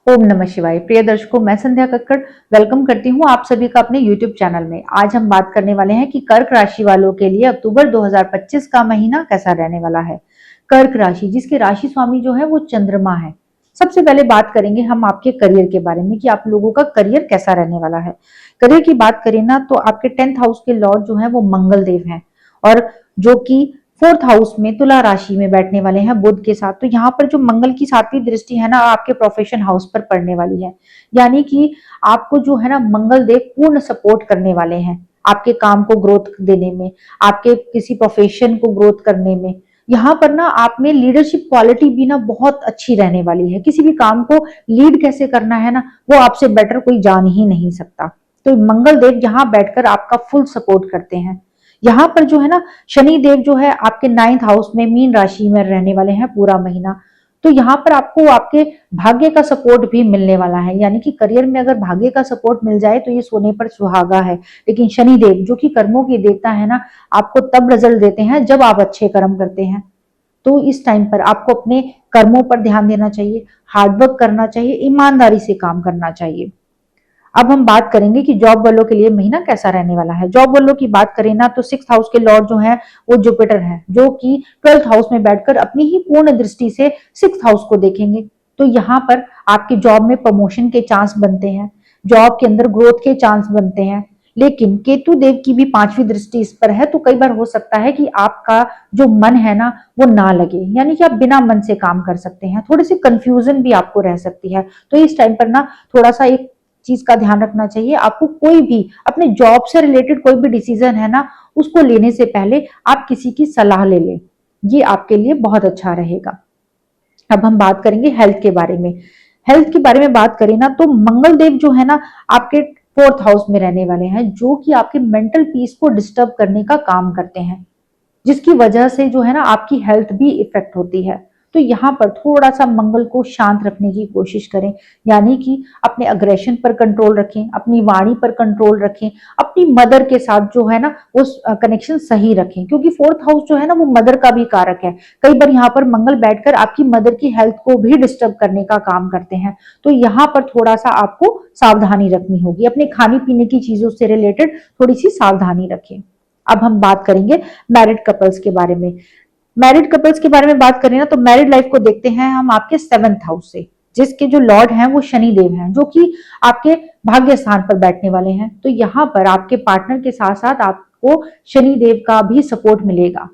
ओम नमः शिवाय। प्रिय दर्शकों, मैं संध्या कक्कड़ वेलकम करती हूँ आप सभी का अपने YouTube चैनल में। आज हम बात करने वाले हैं कि कर्क राशि वालों के लिए अक्टूबर 2025 का महीना कैसा रहने वाला है। कर्क राशि, जिसके राशि स्वामी जो है वो चंद्रमा है। सबसे पहले बात करेंगे हम आपके करियर के बारे में कि आप लोगों का करियर कैसा रहने वाला है। करियर की बात करें ना तो आपके 10th हाउस के लॉर्ड जो है वो मंगल देव हैं, और जो कि 4th हाउस में तुला राशि में बैठने वाले हैं बुध के साथ। तो यहाँ पर जो मंगल की 7वीं दृष्टि है ना आपके प्रोफेशन हाउस पर पड़ने वाली है, यानी कि आपको जो है ना मंगल देव पूर्ण सपोर्ट करने वाले हैं आपके काम को ग्रोथ देने में, आपके किसी प्रोफेशन को ग्रोथ करने में। यहाँ पर ना आप में लीडरशिप क्वालिटी भी ना बहुत अच्छी रहने वाली है। किसी भी काम को लीड कैसे करना है ना वो आपसे बेटर कोई जान ही नहीं सकता। तो मंगल देव यहाँ बैठकर आपका फुल सपोर्ट करते हैं। यहाँ पर जो है ना शनि देव जो है आपके 9th हाउस में मीन राशि में रहने वाले हैं पूरा महीना। तो यहाँ पर आपको आपके भाग्य का सपोर्ट भी मिलने वाला है, यानी कि करियर में अगर भाग्य का सपोर्ट मिल जाए तो ये सोने पर सुहागा है। लेकिन शनि देव जो कि कर्मों की देवता है ना, आपको तब रिजल्ट देते हैं जब आप अच्छे कर्म करते हैं। तो इस टाइम पर आपको अपने कर्मों पर ध्यान देना चाहिए, हार्डवर्क करना चाहिए, ईमानदारी से काम करना चाहिए। अब हम बात करेंगे कि जॉब वालों के लिए महीना कैसा रहने वाला है। जॉब वालों की बात करें ना तो 6th हाउस के लॉर्ड जो है वो जुपिटर है, जो कि 12th हाउस में बैठकर अपनी ही पूर्ण दृष्टि से 6th हाउस को देखेंगे। तो यहाँ पर आपके जॉब में प्रमोशन के चांस बनते हैं, जॉब के अंदर ग्रोथ के चांस बनते हैं। लेकिन केतु देव की भी 5वीं दृष्टि इस पर है, तो कई बार हो सकता है कि आपका जो मन है ना वो ना लगे, यानी कि आप बिना मन से काम कर सकते हैं। थोड़ी सी कंफ्यूजन भी आपको रह सकती है। तो इस टाइम पर ना थोड़ा सा एक चीज का ध्यान रखना चाहिए। आपको कोई भी अपने जॉब से रिलेटेड कोई भी डिसीजन है ना उसको लेने से पहले आप किसी की सलाह ले लें, ये आपके लिए बहुत अच्छा रहेगा। अब हम बात करेंगे हेल्थ के बारे में। हेल्थ के बारे में बात करें ना तो मंगल देव जो है ना आपके 4th हाउस में रहने वाले हैं, जो कि आपके मेंटल पीस को डिस्टर्ब करने का काम करते हैं, जिसकी वजह से जो है ना आपकी हेल्थ भी इफेक्ट होती है। तो यहाँ पर थोड़ा सा मंगल को शांत रखने की कोशिश करें, यानी कि अपने अग्रेशन पर कंट्रोल रखें, अपनी वाणी पर कंट्रोल रखें, अपनी मदर के साथ जो है ना वो कनेक्शन सही रखें, क्योंकि 4th हाउस जो है ना वो मदर का भी कारक है। कई बार यहाँ पर मंगल बैठकर आपकी मदर की हेल्थ को भी डिस्टर्ब करने का काम करते हैं। तो यहाँ पर थोड़ा सा आपको सावधानी रखनी होगी, अपने खाने पीने की चीजों से रिलेटेड थोड़ी सी सावधानी रखें। अब हम बात करेंगे मैरिड कपल्स के बारे में। मैरिड कपल्स के बारे में बात करें ना तो मैरिड लाइफ को देखते हैं हम आपके 7th हाउस से, जिसके जो लॉर्ड हैं वो शनि देव हैं, जो कि आपके भाग्य स्थान पर बैठने वाले हैं। तो यहाँ पर आपके पार्टनर के साथ साथ आपको शनि देव का भी सपोर्ट मिलेगा।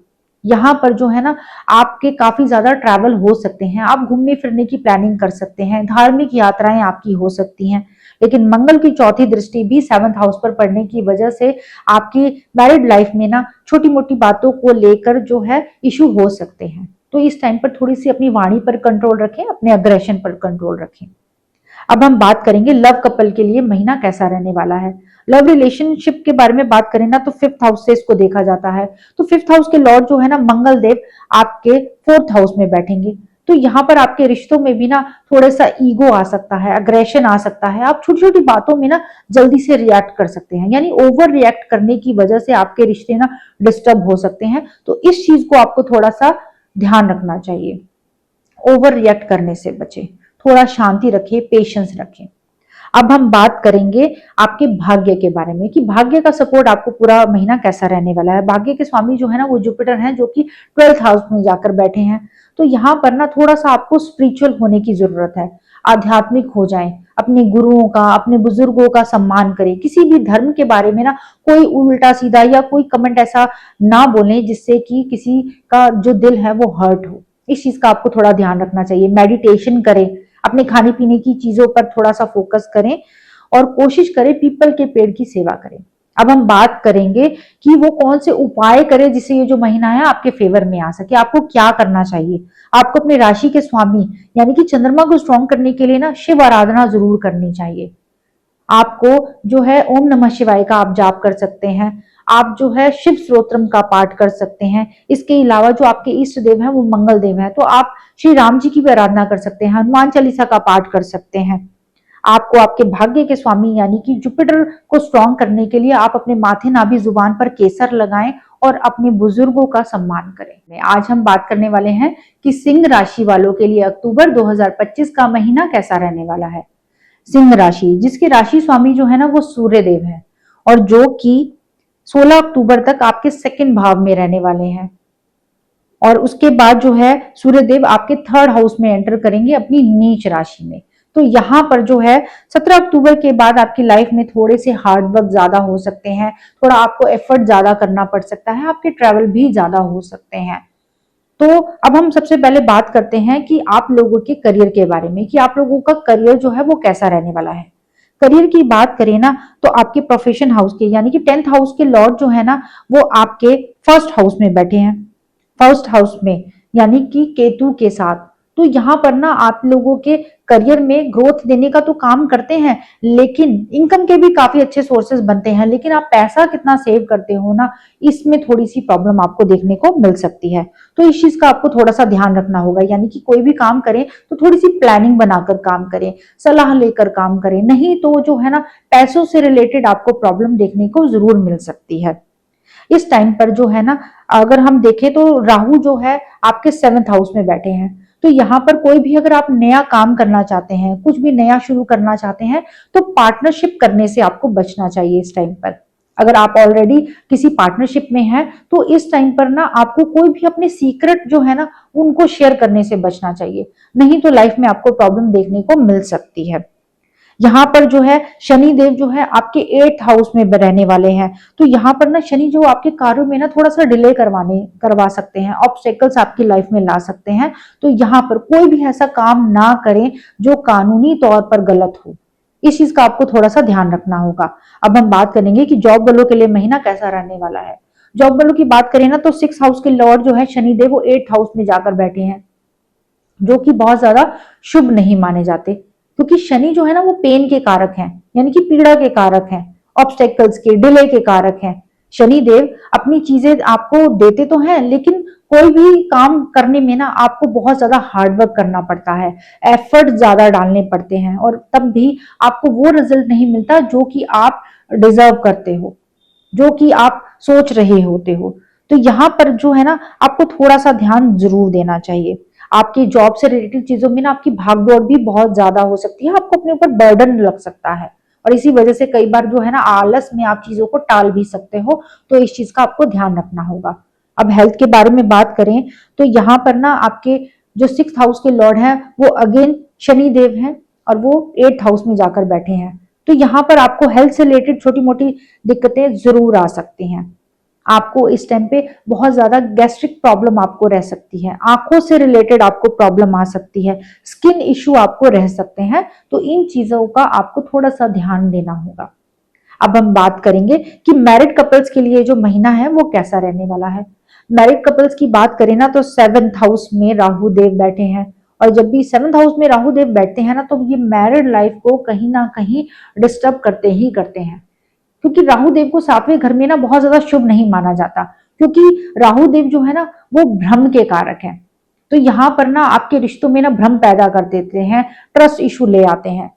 यहाँ पर जो है ना आपके काफी ज्यादा ट्रैवल हो सकते हैं, आप घूमने फिरने की प्लानिंग कर सकते हैं, धार्मिक यात्राएं आपकी हो सकती हैं। लेकिन मंगल की 4थी दृष्टि भी 7th हाउस पर पड़ने की वजह से आपकी मैरिड लाइफ में ना छोटी मोटी बातों को लेकर जो है इशू हो सकते हैं। तो इस टाइम पर थोड़ी सी अपनी वाणी पर कंट्रोल रखें, अपने अग्रेशन पर कंट्रोल रखें। अब हम बात करेंगे लव कपल के लिए महीना कैसा रहने वाला है। लव रिलेशनशिप के बारे में बात करें ना तो 5th हाउस से इसको देखा जाता है। तो 5th हाउस के लॉर्ड जो है ना मंगल देव आपके 4th हाउस में बैठेंगे। तो यहाँ पर आपके रिश्तों में भी ना थोड़ा सा ईगो आ सकता है, अग्रेशन आ सकता है, आप छोटी छोटी बातों में ना जल्दी से रिएक्ट कर सकते हैं, यानी ओवर रिएक्ट करने की वजह से आपके रिश्ते ना डिस्टर्ब हो सकते हैं। तो इस चीज को आपको थोड़ा सा ध्यान रखना चाहिए, ओवर रिएक्ट करने से बचे, थोड़ा शांति रखें, पेशेंस रखें। अब हम बात करेंगे आपके भाग्य के बारे में कि भाग्य का सपोर्ट आपको पूरा महीना कैसा रहने वाला है। भाग्य के स्वामी जो है ना वो जुपिटर हैं, जो कि 12th हाउस में जाकर बैठे हैं। तो यहाँ पर ना थोड़ा सा आपको स्पिरिचुअल होने की जरूरत है, आध्यात्मिक हो जाएं, अपने गुरुओं का, अपने बुजुर्गों का सम्मान करें। किसी भी धर्म के बारे में ना कोई उल्टा सीधा या कोई कमेंट ऐसा ना बोलें जिससे कि किसी का जो दिल है वो हर्ट हो। इस चीज का आपको थोड़ा ध्यान रखना चाहिए। मेडिटेशन करें, अपने खाने पीने की चीजों पर थोड़ा सा फोकस करें और कोशिश करें पीपल के पेड़ की सेवा करें। अब हम बात करेंगे कि वो कौन से उपाय करें जिससे ये जो महीना है आपके फेवर में आ सके। आपको क्या करना चाहिए, आपको अपने राशि के स्वामी यानी कि चंद्रमा को स्ट्रॉन्ग करने के लिए ना शिव आराधना जरूर करनी चाहिए। आपको जो है ओम नमः शिवाय का आप जाप कर सकते हैं, आप जो है शिव स्तोत्रम का पाठ कर सकते हैं। इसके अलावा जो आपके इष्ट देव हैं वो मंगल देव हैं, तो आप श्री राम जी की भी आराधना कर सकते हैं, हनुमान चालीसा का पाठ कर सकते हैं। आपको आपके भाग्य के स्वामी यानी कि जुपिटर को स्ट्रॉन्ग करने के लिए आप अपने माथे नाभि जुबान पर केसर लगाएं और अपने बुजुर्गों का सम्मान करें। आज हम बात करने वाले हैं कि सिंह राशि वालों के लिए अक्टूबर 2025 का महीना कैसा रहने वाला है। सिंह राशि, जिसके राशि स्वामी जो है ना वो सूर्य देव है और जो कि 16 अक्टूबर तक आपके सेकंड भाव में रहने वाले हैं और उसके बाद जो है सूर्यदेव आपके थर्ड हाउस में एंटर करेंगे अपनी नीच राशि में। तो यहाँ पर जो है 17 अक्टूबर के बाद आपकी लाइफ में थोड़े से हार्ड वर्क ज्यादा हो सकते हैं, थोड़ा आपको एफर्ट ज्यादा करना पड़ सकता है, आपके ट्रैवल भी ज्यादा हो सकते हैं। तो अब हम सबसे पहले बात करते हैं कि आप लोगों के करियर के बारे में, कि आप लोगों का करियर जो है वो कैसा रहने वाला है। करियर की बात करें ना तो आपके प्रोफेशन हाउस के यानी कि 10th हाउस के लॉर्ड जो है ना वो आपके फर्स्ट हाउस में बैठे हैं, फर्स्ट हाउस में यानी कि केतु के साथ। तो यहाँ पर ना आप लोगों के करियर में ग्रोथ देने का तो काम करते हैं, लेकिन इनकम के भी काफी अच्छे सोर्सेस बनते हैं, लेकिन आप पैसा कितना सेव करते हो ना, इसमें थोड़ी सी प्रॉब्लम आपको देखने को मिल सकती है। तो इस चीज का आपको थोड़ा सा ध्यान रखना होगा, यानी कि कोई भी काम करें तो थोड़ी सी प्लानिंग बनाकर काम करें, सलाह लेकर काम करें, नहीं तो जो है ना पैसों से रिलेटेड आपको प्रॉब्लम देखने को जरूर मिल सकती है। इस टाइम पर जो है ना अगर हम देखें तो राहु जो है आपके 7th हाउस में बैठे हैं। तो यहाँ पर कोई भी अगर आप नया काम करना चाहते हैं, कुछ भी नया शुरू करना चाहते हैं, तो पार्टनरशिप करने से आपको बचना चाहिए इस टाइम पर। अगर आप ऑलरेडी किसी पार्टनरशिप में हैं तो इस टाइम पर ना आपको कोई भी अपने सीक्रेट जो है ना उनको शेयर करने से बचना चाहिए, नहीं तो लाइफ में आपको प्रॉब्लम देखने को मिल सकती है। यहाँ पर जो है शनि देव जो है आपके 8th हाउस में रहने वाले हैं। तो यहाँ पर ना शनि जो आपके कार्यों में ना थोड़ा सा डिले करवा सकते हैं, ऑब्स्टेकल्स आपकी लाइफ में ला सकते हैं। तो यहाँ पर कोई भी ऐसा काम ना करें जो कानूनी तौर पर गलत हो, इस चीज का आपको थोड़ा सा ध्यान रखना होगा। अब हम बात करेंगे कि जॉब वालों के लिए महीना कैसा रहने वाला है। जॉब वालों की बात करें ना तो 6th हाउस के लॉर्ड जो है शनि देव वो 8th हाउस में जाकर बैठे हैं, जो कि बहुत ज्यादा शुभ नहीं माने जाते, क्योंकि शनि जो है ना वो पेन के कारक हैं, यानी कि पीड़ा के कारक हैं, ऑब्स्टेकल्स के, डिले के कारक हैं। शनि देव अपनी चीजें आपको देते तो हैं, लेकिन कोई भी काम करने में ना आपको बहुत ज्यादा हार्ड वर्क करना पड़ता है, एफर्ट ज्यादा डालने पड़ते हैं और तब भी आपको वो रिजल्ट नहीं मिलता जो कि आप डिजर्व करते हो, जो कि आप सोच रहे होते हो। तो यहाँ पर जो है ना आपको थोड़ा सा ध्यान जरूर देना चाहिए। आपकी जॉब से रिलेटेड चीजों में ना आपकी भागदौड़ भी बहुत ज्यादा हो सकती है, आपको अपने ऊपर बर्डन लग सकता है और इसी वजह से कई बार जो है ना आलस में आप चीजों को टाल भी सकते हो। तो इस चीज का आपको ध्यान रखना होगा। अब हेल्थ के बारे में बात करें तो यहाँ पर ना आपके जो 6th हाउस के लॉर्ड हैं वो अगेन शनि देव हैं और वो 8th हाउस में जाकर बैठे हैं। तो यहाँ पर आपको हेल्थ से रिलेटेड छोटी मोटी दिक्कतें जरूर आ सकती हैं। आपको इस टाइम पे बहुत ज्यादा गैस्ट्रिक प्रॉब्लम आपको रह सकती है, आंखों से रिलेटेड आपको प्रॉब्लम आ सकती है, स्किन इश्यू आपको रह सकते हैं। तो इन चीजों का आपको थोड़ा सा ध्यान देना होगा। अब हम बात करेंगे कि मैरिड कपल्स के लिए जो महीना है वो कैसा रहने वाला है। मैरिड कपल्स की बात करें ना तो 7th हाउस में राहु देव बैठे हैं और जब भी 7th हाउस में राहु देव बैठते हैं ना तो ये मैरिड लाइफ को कहीं ना कहीं डिस्टर्ब करते ही करते हैं, क्योंकि राहु देव को 7वें घर में ना बहुत ज्यादा शुभ नहीं माना जाता, क्योंकि राहु देव जो है ना वो भ्रम के कारक हैं। तो यहाँ पर ना आपके रिश्तों में ना भ्रम पैदा कर देते हैं, ट्रस्ट इशू ले आते हैं,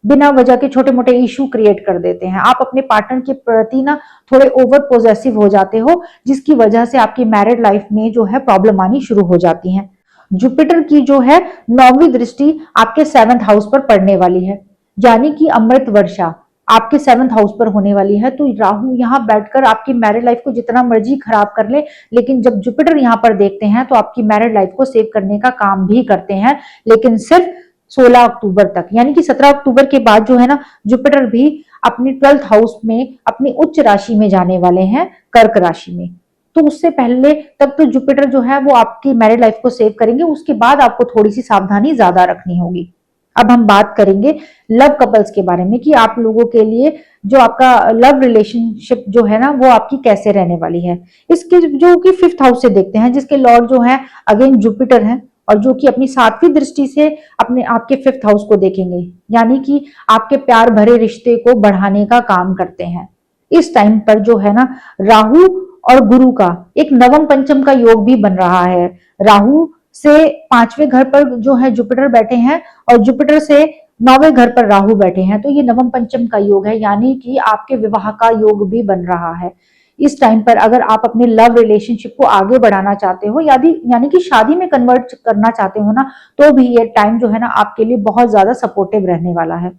बिना वजह के छोटे मोटे इशू क्रिएट कर देते हैं। आप अपने पार्टनर के प्रति ना थोड़े ओवर पोजेसिव हो जाते हो, जिसकी वजह से आपकी मैरिड लाइफ में जो है प्रॉब्लम आनी शुरू हो जाती है। जुपिटर की जो है 9वीं दृष्टि आपके 7th हाउस पर पड़ने वाली है, यानी कि अमृत वर्षा आपके 7th हाउस पर होने वाली है। तो राहु यहाँ बैठकर आपकी मैरिड लाइफ को जितना मर्जी खराब कर ले, लेकिन जब जुपिटर यहाँ पर देखते हैं तो आपकी मैरिड लाइफ को सेव करने का काम भी करते हैं, लेकिन सिर्फ 16 अक्टूबर तक। यानी कि 17 अक्टूबर के बाद जो है ना जुपिटर भी अपनी 12th हाउस में अपनी उच्च राशि में जाने वाले हैं, कर्क राशि में। तो उससे पहले तक तो जुपिटर जो है वो आपकी मैरिड लाइफ को सेव करेंगे, उसके बाद आपको थोड़ी सी सावधानी ज्यादा रखनी होगी। अब हम बात करेंगे लव कपल्स के बारे में कि आप लोगों के लिए जो आपका लव रिलेशनशिप जो है ना वो आपकी कैसे रहने वाली है। इसके जो कि 5th हाउस से देखते हैं, जिसके लॉर्ड जो है अगेन जुपिटर है और जो कि अपनी 7वीं दृष्टि से अपने आपके 5th हाउस को देखेंगे, यानी कि आपके प्यार भरे रिश्ते को बढ़ाने का काम करते हैं। इस टाइम पर जो है ना राहु और गुरु का एक नवम पंचम का योग भी बन रहा है। राहु से 5वें घर पर जो है जुपिटर बैठे हैं और जुपिटर से 9वें घर पर राहु बैठे हैं। तो ये नवम पंचम का योग है, यानी कि आपके विवाह का योग भी बन रहा है। इस टाइम पर अगर आप अपने लव रिलेशनशिप को आगे बढ़ाना चाहते हो, यानी कि शादी में कन्वर्ट करना चाहते हो ना, तो भी ये टाइम जो है ना आपके लिए बहुत ज्यादा सपोर्टिव रहने वाला है।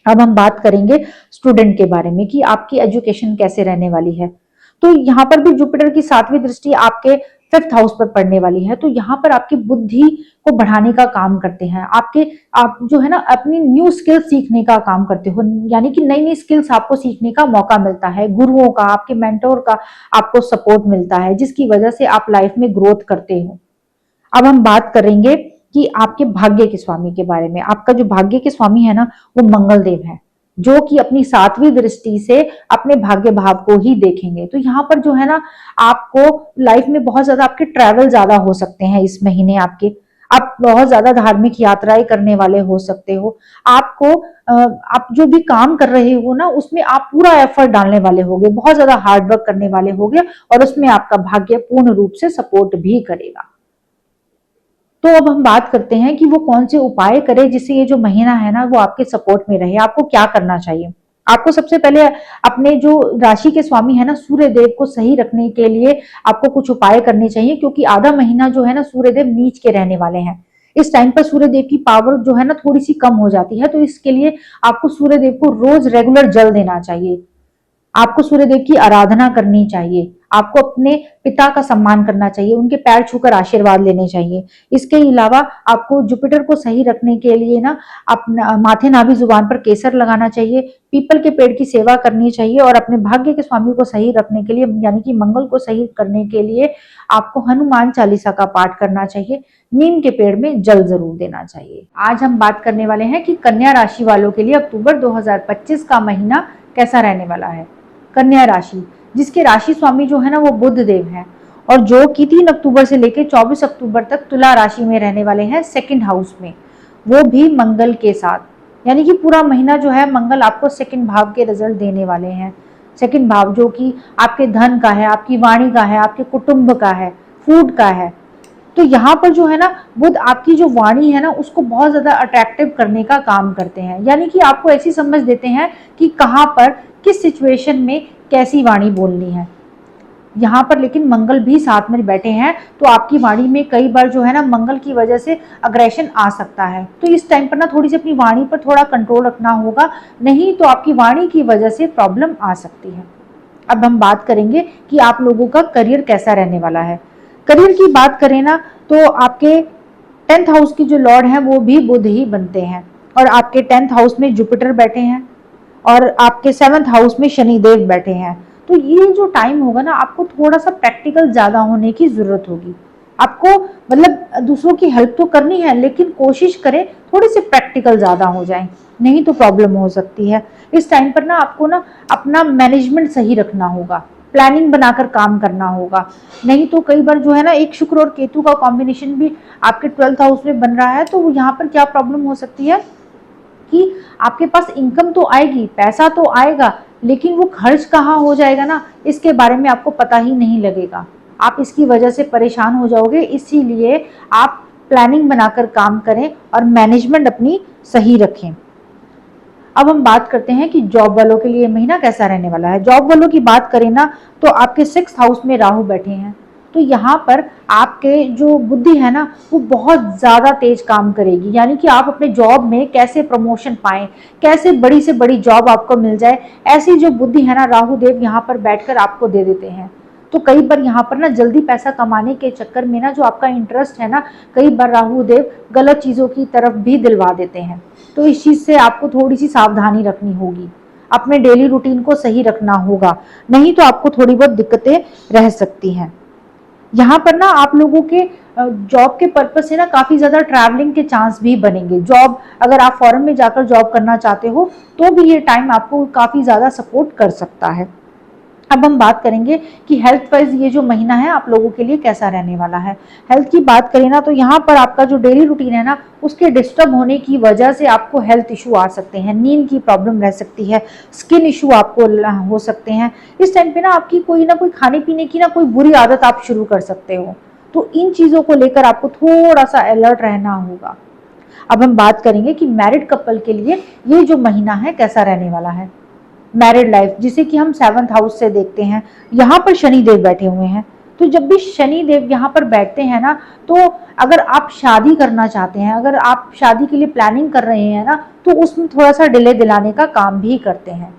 अब हम बात करेंगे स्टूडेंट के बारे में कि आपकी एजुकेशन कैसे रहने वाली है। तो यहाँ पर भी जुपिटर की 7वीं दृष्टि आपके 5th हाउस पर पड़ने वाली है, तो यहाँ पर आपकी बुद्धि को बढ़ाने का काम करते हैं। आप जो है ना अपनी न्यू स्किल सीखने का काम करते हो, यानी कि नई नई स्किल्स आपको सीखने का मौका मिलता है। गुरुओं का, आपके मेंटोर का आपको सपोर्ट मिलता है, जिसकी वजह से आप लाइफ में ग्रोथ करते हो। अब हम बात करेंगे कि आपके भाग्य के स्वामी के बारे में। आपका जो भाग्य के स्वामी है ना, वो मंगल देव है, जो कि अपनी 7वीं दृष्टि से अपने भाग्य भाव को ही देखेंगे। तो यहाँ पर जो है ना, आपको लाइफ में बहुत ज्यादा आपके ट्रैवल ज्यादा हो सकते हैं इस महीने। आप बहुत ज्यादा धार्मिक यात्राएं करने वाले हो सकते हो। आप जो भी काम कर रहे हो ना, उसमें आप पूरा एफर्ट डालने वाले होगे, बहुत ज्यादा हार्ड वर्क करने वाले होगे, और उसमें आपका भाग्य पूर्ण रूप से सपोर्ट भी करेगा। तो अब हम बात करते हैं कि वो कौन से उपाय करे जिससे ये जो महीना है ना वो आपके सपोर्ट में रहे। आपको क्या करना चाहिए? आपको सबसे पहले अपने जो राशि के स्वामी है ना सूर्य देव को सही रखने के लिए आपको कुछ उपाय करने चाहिए, क्योंकि आधा महीना जो है ना सूर्य देव नीच के रहने वाले हैं। इस टाइम पर सूर्य देव की पावर जो है ना थोड़ी सी कम हो जाती है, तो इसके लिए आपको सूर्य देव को रोज रेगुलर जल देना चाहिए। आपको सूर्यदेव की आराधना करनी चाहिए। आपको अपने पिता का सम्मान करना चाहिए, उनके पैर छूकर आशीर्वाद लेने चाहिए। इसके अलावा आपको जुपिटर को सही रखने के लिए ना अपना माथे नाभि जुबान पर केसर लगाना चाहिए, पीपल के पेड़ की सेवा करनी चाहिए, और अपने भाग्य के स्वामी को सही रखने के लिए यानी कि मंगल को सही करने के लिए आपको हनुमान चालीसा का पाठ करना चाहिए। नीम के पेड़ में जल जरूर देना चाहिए। आज हम बात करने वाले हैं कि कन्या राशि वालों के लिए अक्टूबर 2025 का महीना कैसा रहने वाला है। कन्या राशि, जिसके राशि स्वामी जो है ना वो बुध देव है, और जो कि 3 अक्टूबर से लेकर 24 अक्टूबर तक तुला राशि में रहने वाले हैं 2nd हाउस में, वो भी मंगल के साथ। यानी कि पूरा महीना जो है मंगल आपको 2nd भाव के रिजल्ट देने वाले हैं। 2nd भाव जो कि आपके धन का है, आपकी वाणी का है, आपके कुटुंब का है, फूड का है। तो यहाँ पर जो है ना बुध आपकी जो वाणी है ना उसको बहुत ज्यादा अट्रैक्टिव करने का काम करते हैं, यानी कि आपको ऐसी समझ देते हैं कि कहाँ पर किस सिचुएशन में कैसी वाणी बोलनी है। यहाँ पर लेकिन मंगल भी साथ में बैठे हैं, तो आपकी वाणी में कई बार जो है ना मंगल की वजह से अग्रेशन आ सकता है। तो इस टाइम पर ना थोड़ी सी अपनी वाणी पर थोड़ा कंट्रोल रखना होगा, नहीं तो आपकी वाणी की वजह से प्रॉब्लम आ सकती है। अब हम बात करेंगे कि आप लोगों का करियर कैसा रहने वाला है। करियर की बात करें ना, तो आपके 10th हाउस की जो लॉर्ड है वो भी बुध ही बनते हैं, और आपके 10th हाउस में जुपिटर बैठे हैं, और आपके 7th हाउस में शनिदेव बैठे हैं। तो ये जो टाइम होगा ना आपको थोड़ा सा प्रैक्टिकल ज्यादा होने की जरूरत होगी। आपको मतलब दूसरों की हेल्प तो करनी है, लेकिन कोशिश करें थोड़ी सी प्रैक्टिकल ज्यादा हो जाए, नहीं तो प्रॉब्लम हो सकती है। इस टाइम पर ना आपको ना अपना मैनेजमेंट सही रखना होगा, प्लानिंग बनाकर काम करना होगा, नहीं तो कई बार जो है ना एक शुक्र और केतु का कॉम्बिनेशन भी आपके 12th हाउस में बन रहा है, तो यहाँ पर क्या प्रॉब्लम हो सकती है कि आपके पास इनकम तो आएगी, पैसा तो आएगा, लेकिन वो खर्च कहाँ हो जाएगा ना इसके बारे में आपको पता ही नहीं लगेगा। आप इसकी वजह से परेशान हो जाओगे, इसीलिए आप प्लानिंग बनाकर काम करें और मैनेजमेंट अपनी सही रखें। अब हम बात करते हैं कि जॉब वालों के लिए महीना कैसा रहने वाला है। जॉब वालों की बात करें ना, तो आपके 6th हाउस में राहु बैठे हैं, तो यहाँ पर आपके जो बुद्धि है ना वो बहुत ज्यादा तेज काम करेगी, यानी कि आप अपने जॉब में कैसे प्रमोशन पाएं, कैसे बड़ी से बड़ी जॉब आपको मिल जाए, ऐसी जो बुद्धि है ना राहु देव यहाँ पर बैठकर आपको दे देते हैं। तो कई बार यहाँ पर ना जल्दी पैसा कमाने के चक्कर में ना जो आपका इंटरेस्ट है ना, कई बार राहु देव गलत चीजों की तरफ भी दिलवा देते हैं। तो इस चीज से आपको थोड़ी सी सावधानी रखनी होगी, अपने डेली रूटीन को सही रखना होगा, नहीं तो आपको थोड़ी बहुत दिक्कतें रह सकती हैं। यहाँ पर ना आप लोगों के जॉब के पर्पज से ना काफी ज्यादा ट्रैवलिंग के चांस भी बनेंगे। जॉब अगर आप फॉरेन में जाकर जॉब करना चाहते हो तो भी ये टाइम आपको काफी ज्यादा सपोर्ट कर सकता है। अब हम बात करेंगे कि हेल्थ वाइज ये जो महीना है आप लोगों के लिए कैसा रहने वाला है। हेल्थ की बात करें ना, तो यहाँ पर आपका जो डेली रूटीन है ना उसके डिस्टर्ब होने की वजह से आपको हेल्थ इशू आ सकते हैं, नींद की प्रॉब्लम रह सकती है, स्किन इशू आपको हो सकते हैं। इस टाइम पे ना आपकी कोई ना कोई खाने पीने की ना कोई बुरी आदत आप शुरू कर सकते हो, तो इन चीजों को लेकर आपको थोड़ा सा अलर्ट रहना होगा। अब हम बात करेंगे कि मैरिड कपल के लिए ये जो महीना है कैसा रहने वाला है। मैरिड लाइफ, जिसे कि हम 7th हाउस से देखते हैं, यहाँ पर शनि देव बैठे हुए हैं। तो जब भी शनि देव यहाँ पर बैठते हैं ना, तो अगर आप शादी करना चाहते हैं, अगर आप शादी के लिए प्लानिंग कर रहे हैं ना, तो उसमें थोड़ा सा डिले दिलाने का काम भी करते हैं।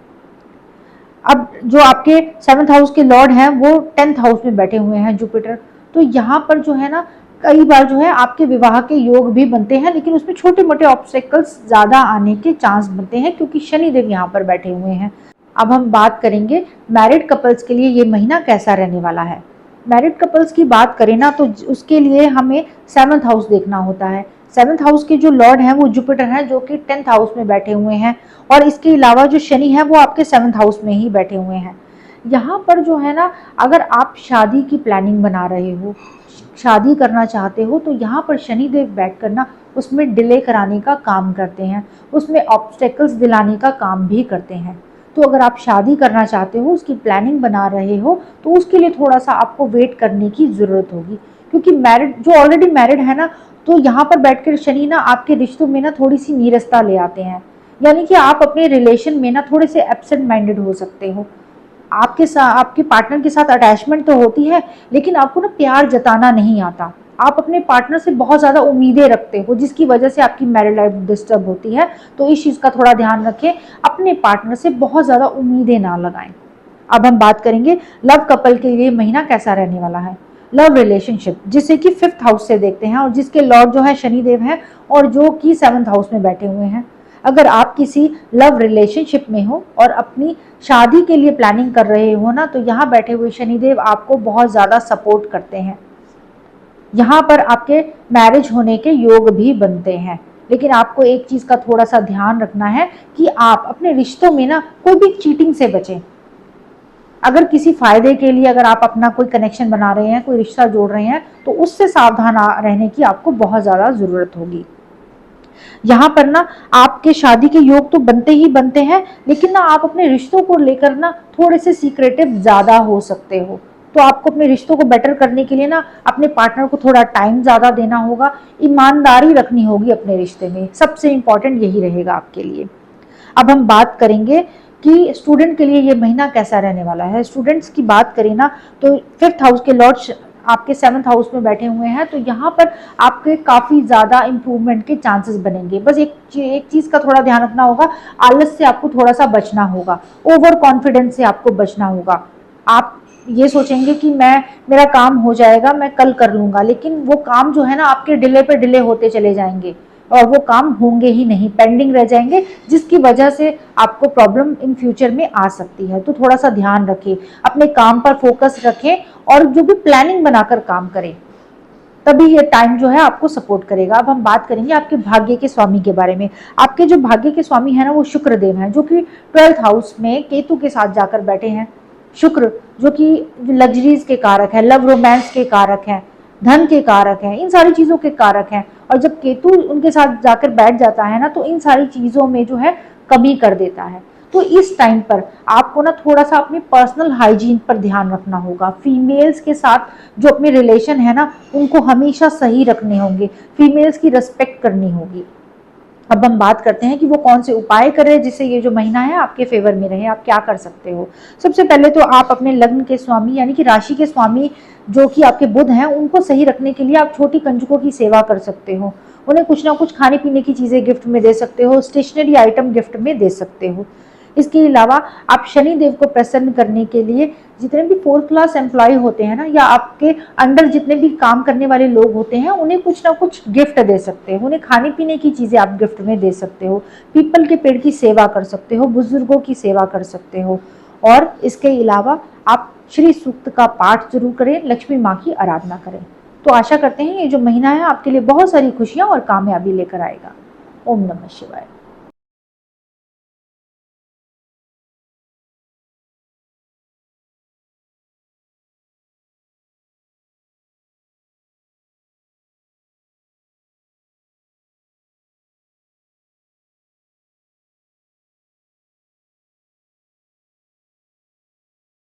अब जो आपके 7th हाउस के लॉर्ड हैं वो 10th हाउस में बैठे हुए हैं, जुपिटर। तो यहाँ पर जो है ना, कई बार जो है आपके विवाह के योग भी बनते हैं, लेकिन उसमें छोटे मोटे ऑब्स्टेकल्स ज्यादा आने के चांस बनते हैं, क्योंकि शनिदेव यहाँ पर बैठे हुए हैं। अब हम बात करेंगे मैरिड कपल्स के लिए ये महीना कैसा रहने वाला है। मैरिड कपल्स की बात करें ना, तो उसके लिए हमें 7th हाउस देखना होता है। 7th हाउस के जो लॉर्ड हैं वो जुपिटर हैं, जो कि 10th हाउस में बैठे हुए हैं, और इसके अलावा जो शनि है वो आपके 7th हाउस में ही बैठे हुए हैं। यहाँ पर जो है ना, अगर आप शादी की प्लानिंग बना रहे हो, शादी करना चाहते हो, तो यहाँ पर शनि देव बैठ कर ना उसमें डिले कराने का काम करते हैं, उसमें ऑब्स्टेकल्स दिलाने का काम भी करते हैं। तो अगर आप शादी करना चाहते हो, उसकी प्लानिंग बना रहे हो, तो उसके लिए थोड़ा सा आपको वेट करने की ज़रूरत होगी, क्योंकि मैरिड जो ऑलरेडी मैरिड है ना, तो यहाँ पर बैठकर शनि ना आपके रिश्तों में ना थोड़ी सी नीरसता ले आते हैं। यानी कि आप अपने रिलेशन में ना थोड़े से एब्सेंट माइंडेड हो सकते हो। आपके पार्टनर के साथ अटैचमेंट तो होती है, लेकिन आपको ना प्यार जताना नहीं आता। आप अपने पार्टनर से बहुत ज़्यादा उम्मीदें रखते हो, जिसकी वजह से आपकी मैरिड लाइफ डिस्टर्ब होती है। तो इस चीज़ का थोड़ा ध्यान रखें, अपने पार्टनर से बहुत ज़्यादा उम्मीदें ना लगाएं। अब हम बात करेंगे लव कपल के लिए महीना कैसा रहने वाला है। लव रिलेशनशिप, जिसे कि 5th हाउस से देखते हैं, और जिसके लॉर्ड जो है शनिदेव हैं, और जो कि 7th हाउस में बैठे हुए हैं। अगर आप किसी लव रिलेशनशिप में हो और अपनी शादी के लिए प्लानिंग कर रहे हो ना, तो यहाँ बैठे हुए शनिदेव आपको बहुत ज़्यादा सपोर्ट करते हैं। यहाँ पर आपके मैरिज होने के योग भी बनते हैं, लेकिन आपको एक चीज़ का थोड़ा सा ध्यान रखना है कि आप अपने रिश्तों में ना कोई भी चीटिंग से बचें। अगर किसी फायदे के लिए अगर आप अपना कोई कनेक्शन बना रहे हैं, कोई रिश्ता जोड़ रहे हैं, तो उससे सावधान रहने की आपको बहुत ज़्यादा ज़रूरत होगी। यहाँ पर ना आपके शादी के योग तो बनते ही बनते हैं, लेकिन ना आप अपने रिश्तों को लेकर ना थोड़े से सीक्रेटिव ज़्यादा हो सकते हो। तो आपको अपने रिश्तों को बेटर करने के लिए ना अपने पार्टनर को थोड़ा टाइम ज़्यादा देना होगा, ईमानदारी रखनी होगी अपने रिश्ते में, सबसे इम्पोर्टेंट यही रहेगा आपके लिए। अब हम बात करेंगे कि स्टूडेंट के लिए ये महीना कैसा रहने वाला है। स्टूडेंट्स की बात करें ना, तो 5th हाउस के लॉर्ड आपके 7th हाउस में बैठे हुए हैं, तो यहाँ पर आपके काफ़ी ज़्यादा इम्प्रूवमेंट के चांसेस बनेंगे। बस एक चीज़ का थोड़ा ध्यान रखना होगा, आलस से आपको थोड़ा सा बचना होगा, ओवर कॉन्फिडेंस से आपको बचना होगा। आप ये सोचेंगे कि मेरा काम हो जाएगा, मैं कल कर लूँगा, लेकिन वो काम जो है ना आपके डिले पे डिले होते चले जाएंगे, और वो काम होंगे ही नहीं, पेंडिंग रह जाएंगे, जिसकी वजह से आपको प्रॉब्लम इन फ्यूचर में आ सकती है। तो थोड़ा सा ध्यान रखें, अपने काम पर फोकस रखें, और जो भी प्लानिंग बनाकर काम करें, तभी ये टाइम जो है आपको सपोर्ट करेगा। अब हम बात करेंगे आपके भाग्य के स्वामी के बारे में। आपके जो भाग्य के स्वामी है ना, वो शुक्र देव हैं, जो कि 12th हाउस में केतु के साथ जाकर बैठे हैं। शुक्र जो कि लग्जरीज के कारक है, लव रोमांस के कारक हैं, धन के कारक हैं, इन सारी चीजों के कारक हैं। और जब केतु उनके साथ जाकर बैठ जाता है ना, तो इन सारी चीजों में जो है कमी कर देता है। तो इस टाइम पर आपको ना थोड़ा सा अपनी पर्सनल हाइजीन पर ध्यान रखना होगा। फीमेल्स के साथ जो अपने रिलेशन है ना, उनको हमेशा सही रखने होंगे, फीमेल्स की रिस्पेक्ट करनी होगी। अब हम बात करते हैं कि वो कौन से उपाय करें जिससे ये जो महीना है आपके फेवर में रहे। आप क्या कर सकते हो। सबसे पहले तो आप अपने लग्न के स्वामी यानी कि राशि के स्वामी जो कि आपके बुध हैं, उनको सही रखने के लिए आप छोटी कंजकों की सेवा कर सकते हो। उन्हें कुछ ना कुछ खाने पीने की चीज़ें गिफ्ट में दे सकते हो, स्टेशनरी आइटम गिफ्ट में दे सकते हो। इसके अलावा आप शनि देव को प्रसन्न करने के लिए जितने भी 4th क्लास एम्प्लॉय होते हैं ना, या आपके अंडर जितने भी काम करने वाले लोग होते हैं, उन्हें कुछ ना कुछ गिफ्ट दे सकते हो। उन्हें खाने पीने की चीज़ें आप गिफ्ट में दे सकते हो। पीपल के पेड़ की सेवा कर सकते हो, बुजुर्गों की सेवा कर सकते हो। और इसके अलावा आप श्री सूक्त का पाठ जरूर करें, लक्ष्मी माँ की आराधना करें। तो आशा करते हैं ये जो महीना है आपके लिए बहुत सारी खुशियां और कामयाबी लेकर आएगा। ओम नमः शिवाय।